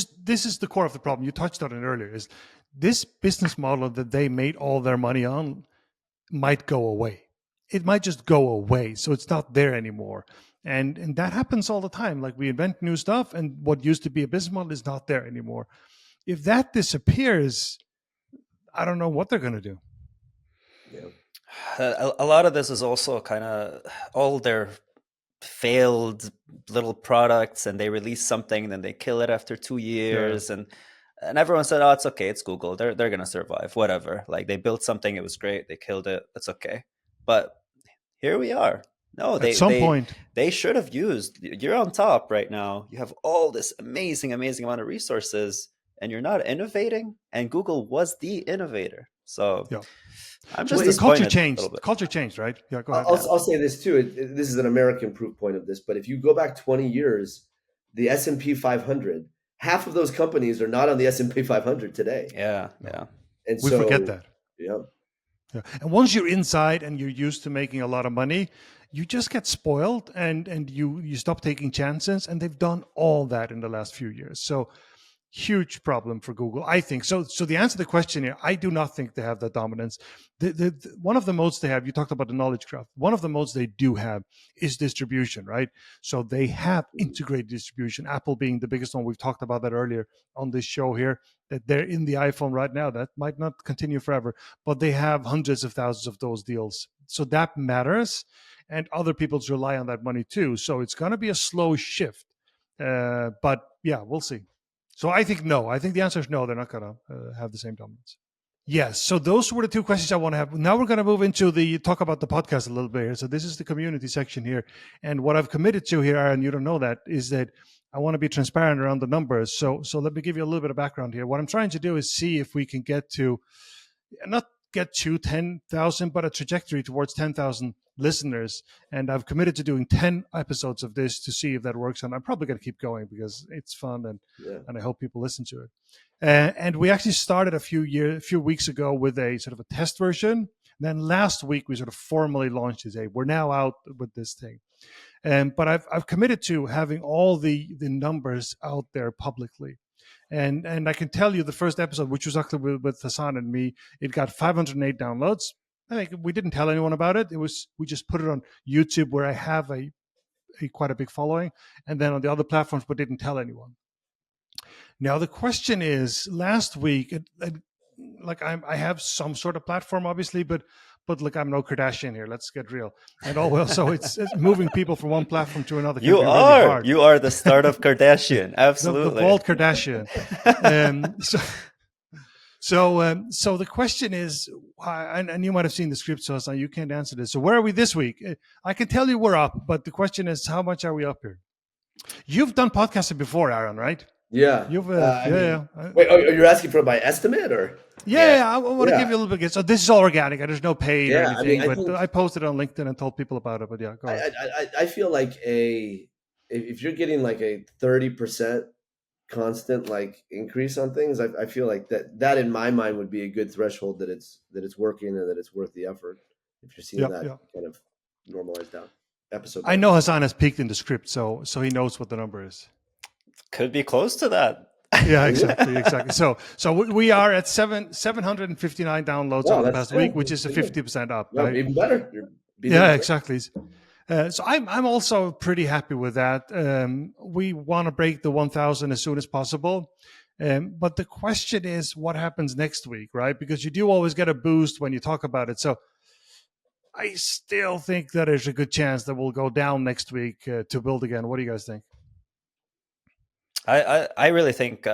[SPEAKER 2] is the core of the problem. You touched on it earlier, is this business model that they made all their money on might go away. It might just go away. So it's not there anymore. And that happens all the time. Like we invent new stuff, and what used to be a business model is not there anymore. If that disappears, I don't know what they're going to do.
[SPEAKER 3] Yeah. A lot of this is also kind of all their failed little products, and they release something, then they kill it after 2 years, and everyone said, "Oh, it's okay, it's Google. They're gonna survive. Whatever. Like they built something, it was great. They killed it. It's okay." But here we are. No,
[SPEAKER 2] at some point
[SPEAKER 3] they should have used. You're on top right now. You have all this amazing amount of resources, and you're not innovating. And Google was the innovator. So I'm just
[SPEAKER 2] disappointed. The culture changed, right? Yeah, go ahead.
[SPEAKER 1] I'll say this too. This is an American proof point of this. But if you go back 20 years, the S&P 500, half of those companies are not on the S&P 500 today.
[SPEAKER 3] Yeah.
[SPEAKER 1] And
[SPEAKER 2] we forget that.
[SPEAKER 1] Yeah.
[SPEAKER 2] And once you're inside and you're used to making a lot of money, you just get spoiled, and you stop taking chances. And they've done all that in the last few years. So huge problem for Google, I think. So the answer to the question here, I do not think they have that dominance. One of the modes they have, you talked about the knowledge graph. One of the modes they do have is distribution, right? So they have integrated distribution, Apple being the biggest one. We've talked about that earlier on this show here, that they're in the iPhone right now. That might not continue forever, but they have hundreds of thousands of those deals. So that matters, and other people rely on that money too. So it's going to be a slow shift. But yeah, we'll see. So I think no. I think the answer is no. They're not going to have the same dominance. Yes. So those were the two questions I want to have. Now we're going to move into talk about the podcast a little bit here. So this is the community section here. And what I've committed to here, Aaron, you don't know that, is that I want to be transparent around the numbers. So let me give you a little bit of background here. What I'm trying to do is see if we can not get to 10,000, but a trajectory towards 10,000 listeners. And I've committed to doing 10 episodes of this to see if that works. And I'm probably going to keep going because it's fun, and I hope people listen to it. And we actually started a few weeks ago with a sort of a test version. And then last week we sort of formally launched it. We're now out with this thing. But I've committed to having all the numbers out there publicly. And I can tell you the first episode, which was actually with Hassan and me, it got 508 downloads. I think we didn't tell anyone about it. We just put it on YouTube, where I have a quite a big following, and then on the other platforms, but didn't tell anyone. Now the question is, last week, I have some sort of platform, obviously, but but look, I'm no Kardashian here. Let's get real. And so it's moving people from one platform to another.
[SPEAKER 3] You
[SPEAKER 2] really
[SPEAKER 3] are.
[SPEAKER 2] hard.
[SPEAKER 3] You are the start of Kardashian. Absolutely.
[SPEAKER 2] the bald Kardashian. So the question is, and you might have seen the script, so you can't answer this. So where are we this week? I can tell you we're up, but the question is, how much are we up here? You've done podcasting before, Aaron, right?
[SPEAKER 1] Yeah.
[SPEAKER 2] You've
[SPEAKER 1] Wait, you're asking for my estimate, or?
[SPEAKER 2] Yeah, I want to give you a little bit. So this is all organic. There's no paid or anything, but I posted on LinkedIn and told people about it. But yeah, go ahead.
[SPEAKER 1] I feel like if you're getting like a 30% constant like increase on things, I feel like that in my mind would be a good threshold that it's working and that it's worth the effort. If you're seeing that kind of normalized down episode.
[SPEAKER 2] I know Hassan has peaked in the script, so he knows what the number is.
[SPEAKER 3] Could be close to that.
[SPEAKER 2] Yeah, exactly. So we are at 759 downloads over the past week, which is a 50% up.
[SPEAKER 1] Yeah, right? Even better.
[SPEAKER 2] Exactly. So I'm also pretty happy with that. We want to break the 1,000 as soon as possible. But the question is, what happens next week, right? Because you do always get a boost when you talk about it. So I still think that there's a good chance that we'll go down next week to build again. What do you guys think?
[SPEAKER 3] I really think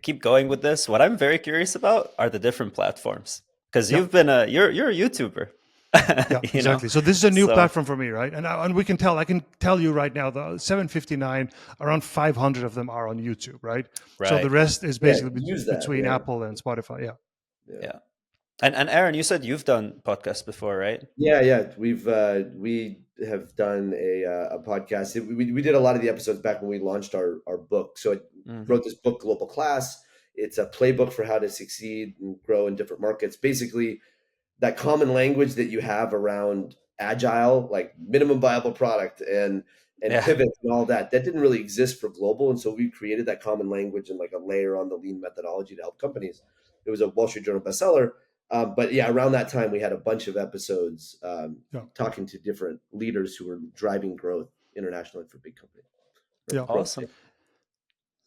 [SPEAKER 3] keep going with this. What I'm very curious about are the different platforms, because you've been you're a YouTuber.
[SPEAKER 2] Yeah, exactly. So this is a new platform for me, right? And I can tell you right now, the 759, around 500 of them are on YouTube, right? So the rest is basically between Apple and Spotify.
[SPEAKER 3] Yeah. And Aaron, you said you've done podcasts before, right?
[SPEAKER 1] Yeah. We have done a podcast. We did a lot of the episodes back when we launched our book. So I wrote this book, Global Class. It's a playbook for how to succeed and grow in different markets. Basically, that common language that you have around agile, like minimum viable product and pivots and all that didn't really exist for global. And so we created that common language and like a layer on the lean methodology to help companies. It was a Wall Street Journal bestseller. But yeah, around that time, we had a bunch of episodes talking to different leaders who were driving growth internationally for big companies.
[SPEAKER 2] Yeah,
[SPEAKER 3] awesome.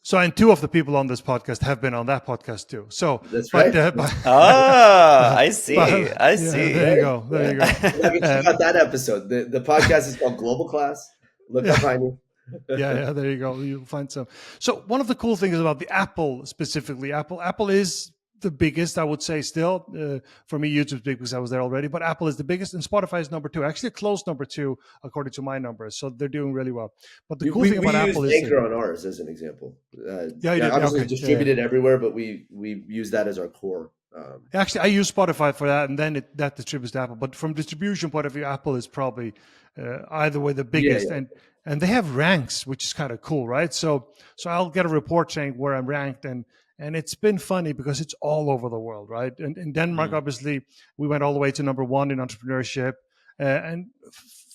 [SPEAKER 2] So, and two of the people on this podcast have been on that podcast too. So
[SPEAKER 1] that's right.
[SPEAKER 3] I see. I see.
[SPEAKER 2] There you go.
[SPEAKER 1] Check out that episode. The podcast is called Global Class. Look up behind me.
[SPEAKER 2] Yeah. There you go. You'll find some. So one of the cool things about the Apple specifically, Apple is the biggest, I would say, still. For me, YouTube's big because I was there already, but Apple is the biggest and Spotify is number 2. Actually, a close number 2 according to my numbers. So they're doing really well. But the cool thing about Apple is
[SPEAKER 1] Anchor on ours as an example. Obviously distributed everywhere, but we use that as our core.
[SPEAKER 2] Actually, I use Spotify for that, and then that distributes to Apple. But from distribution point of view, Apple is probably either way the biggest. And they have ranks, which is kind of cool, right? So I'll get a report saying where I'm ranked, and it's been funny because it's all over the world, right? And in Denmark, obviously, we went all the way to number 1 in entrepreneurship. And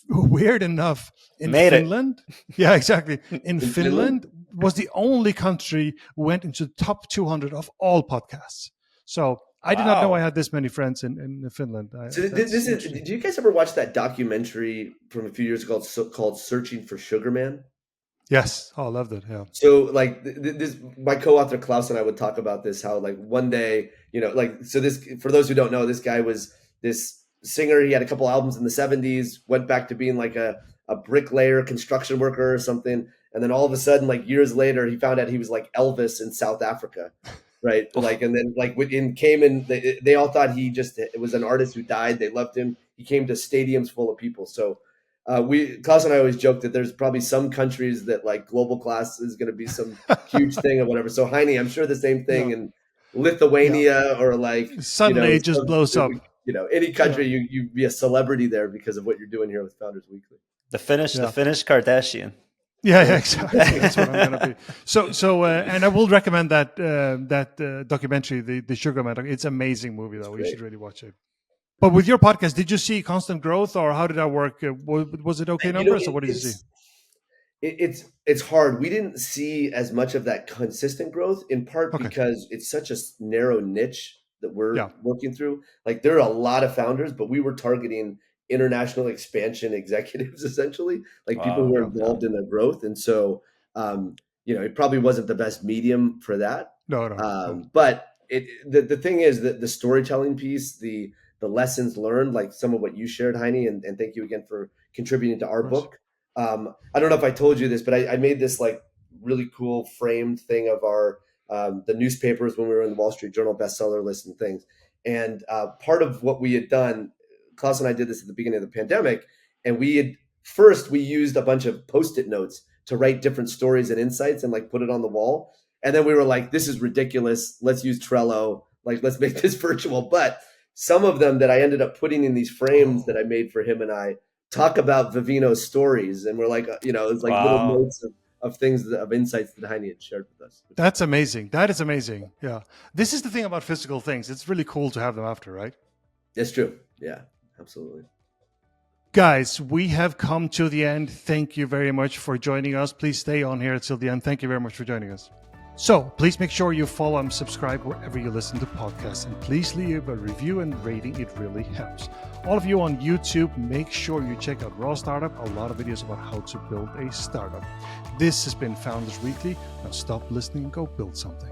[SPEAKER 2] weird enough, in Finland, yeah, exactly. In Finland was the only country who went into the top 200 of all podcasts. So I did not know I had this many friends in Finland.
[SPEAKER 1] Did you guys ever watch that documentary from a few years ago called Searching for Sugar Man?
[SPEAKER 2] Yes. I loved it. Yeah.
[SPEAKER 1] So like this, my co-author Klaus and I would talk about this, how like one day, this, for those who don't know, this guy was this singer. He had a couple albums in the 70s, went back to being like a bricklayer, construction worker or something. And then all of a sudden, like years later, he found out he was like Elvis in South Africa. Right. Like, and then like they all thought it was an artist who died. They loved him. He came to stadiums full of people. So Klaus and I always joke that there's probably some countries that like Global Class is going to be some huge thing or whatever. So Heine, I'm sure the same thing in Lithuania or like
[SPEAKER 2] suddenly it just blows up.
[SPEAKER 1] Any country you be a celebrity there because of what you're doing here with Founders Weekly.
[SPEAKER 3] The Finnish Kardashian.
[SPEAKER 2] Yeah, exactly. That's what I'm going to be. So, and I will recommend that documentary, the Sugar Man. It's an amazing movie, though. You should really watch it. But with your podcast, did you see constant growth, or how did that work? Was it okay numbers, or what did you see?
[SPEAKER 1] It's hard. We didn't see as much of that consistent growth, in part because it's such a narrow niche that we're working through. Like there are a lot of founders, but we were targeting international expansion executives, essentially, like people who are involved in the growth. And so, it probably wasn't the best medium for that.
[SPEAKER 2] No.
[SPEAKER 1] But the thing is that the storytelling piece, the the lessons learned, like some of what you shared, Heine, and thank you again for contributing to our book. I don't know if I told you this, but I made this like really cool framed thing of our the newspapers when we were in the Wall Street Journal bestseller list and things. And part of what we had done, Klaus and I did this at the beginning of the pandemic, and we used a bunch of Post-it notes to write different stories and insights and like put it on the wall. And then we were like, this is ridiculous. Let's use Trello. Like, let's make this virtual. But some of them that I ended up putting in these frames that I made for him and I talk about Vivino's stories. And we're like, it's like little notes of things, of insights that Heine had shared with us.
[SPEAKER 2] That's amazing. That is amazing. Yeah. This is the thing about physical things. It's really cool to have them after, right?
[SPEAKER 1] That's true. Yeah, absolutely.
[SPEAKER 2] Guys, we have come to the end. Thank you very much for joining us. Please stay on here until the end. Thank you very much for joining us. So please make sure you follow and subscribe wherever you listen to podcasts, and please leave a review and rating. It really helps. All of you on YouTube, make sure you check out Raw Startup, a lot of videos about how to build a startup. This has been Founders Weekly. Now stop listening and go build something.